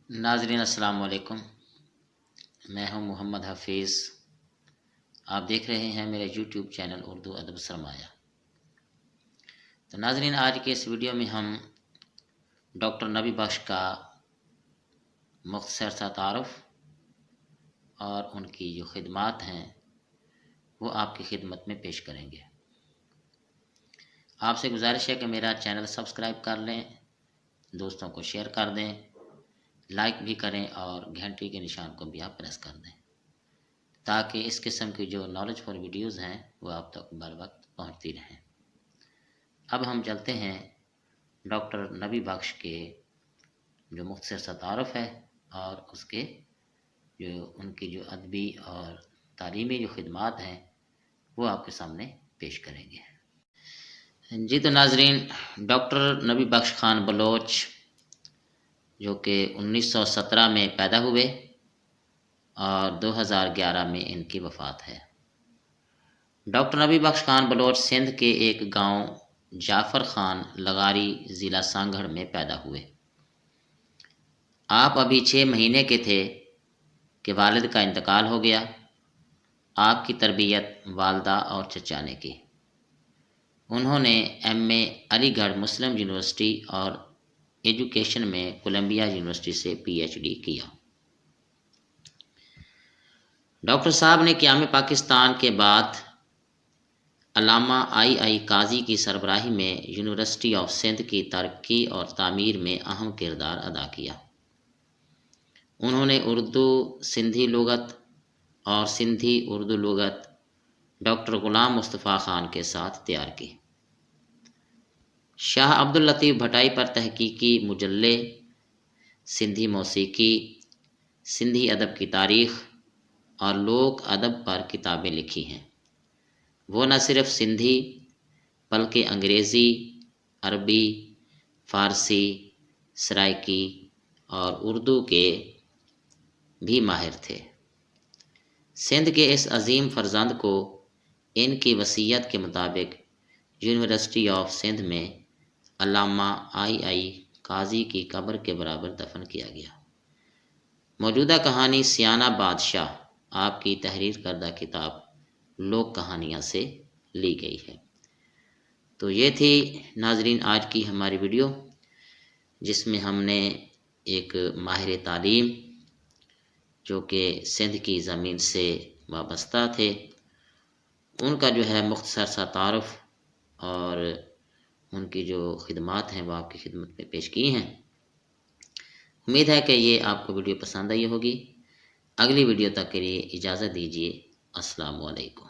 नाजरीन अस्सलाम वालेकुम। मैं हूं मोहम्मद हफीज़। आप देख रहे हैं मेरे यूट्यूब चैनल उर्दू अदब सरमाया। तो नाजरीन, आज के इस वीडियो में हम डॉक्टर नबी बख्श का मुख्तसर सा तारुफ और उनकी जो खिदमात हैं वो आपकी खिदमत में पेश करेंगे। आपसे गुजारिश है कि मेरा चैनल सब्सक्राइब कर लें, दोस्तों को शेयर कर दें, लाइक भी करें और घंटी के निशान को भी आप प्रेस कर दें ताकि इस किस्म की जो नॉलेजफुल वीडियोज़ हैं वो आप तक बर वक्त पहुँचती रहें। अब हम चलते हैं डॉक्टर नबी बख्श के जो मुख्तसर सा तारुफ है और उसके जो उनकी जो अदबी और तालीमी जो खिदमात हैं वो आपके सामने पेश करेंगे। जी तो नाजरीन, डॉक्टर नबी बख्श खान बलोच जो कि 1917 में पैदा हुए और 2011 में इनकी वफ़ात है। डॉक्टर नबी बख्श खान बलोच सिंध के एक गांव जाफ़र खान लगारी ज़िला सांगढ़ में पैदा हुए। आप अभी 6 महीने के थे कि वालिद का इंतकाल हो गया। आपकी तरबियत वालदा और चचा ने की। उन्होंने MA अलीगढ़ मुस्लिम यूनिवर्सिटी और एजुकेशन में कोलंबिया यूनिवर्सिटी से PhD किया। डॉक्टर साहब ने क़याम पाकिस्तान के बाद अल्लामा II काजी की सरबराही में यूनिवर्सिटी ऑफ सिंध की तरक्की और तामीर में अहम किरदार अदा किया। उन्होंने उर्दू सिंधी लुगत और सिंधी उर्दू लुगत डॉक्टर ग़ुलाम मुस्तफ़ा ख़ान के साथ तैयार की। शाह अब्दुल लतीफ़ भटाई पर तहकीकी मुजल्ले, सिंधी मौसीकी, सिंधी अदब की तारीख़ और लोक अदब पर किताबें लिखी हैं। वो न सिर्फ सिंधी बल्कि अंग्रेज़ी, अरबी, फ़ारसी, सराइकी और उर्दू के भी माहिर थे। सिंध के इस अजीम फ़र्जंद को इनकी वसीयत के मुताबिक यूनिवर्सिटी ऑफ सिंध में अल्लामा II काजी की कब्र के बराबर दफन किया गया। मौजूदा कहानी सियाना बादशाह आपकी तहरीर करदा किताब लोक कहानियाँ से ली गई है। तो ये थी नाजरीन आज की हमारी वीडियो, जिसमें हमने एक माहिर तालीम जो कि सिंध की ज़मीन से वाबस्ता थे उनका जो है मुख्तसर सा तारुफ और उनकी जो खिदमात हैं वो आपकी खिदमत में पेश की हैं। उम्मीद है कि ये आपको वीडियो पसंद आई होगी। अगली वीडियो तक के लिए इजाज़त दीजिए। अस्सलाम वालेकुम।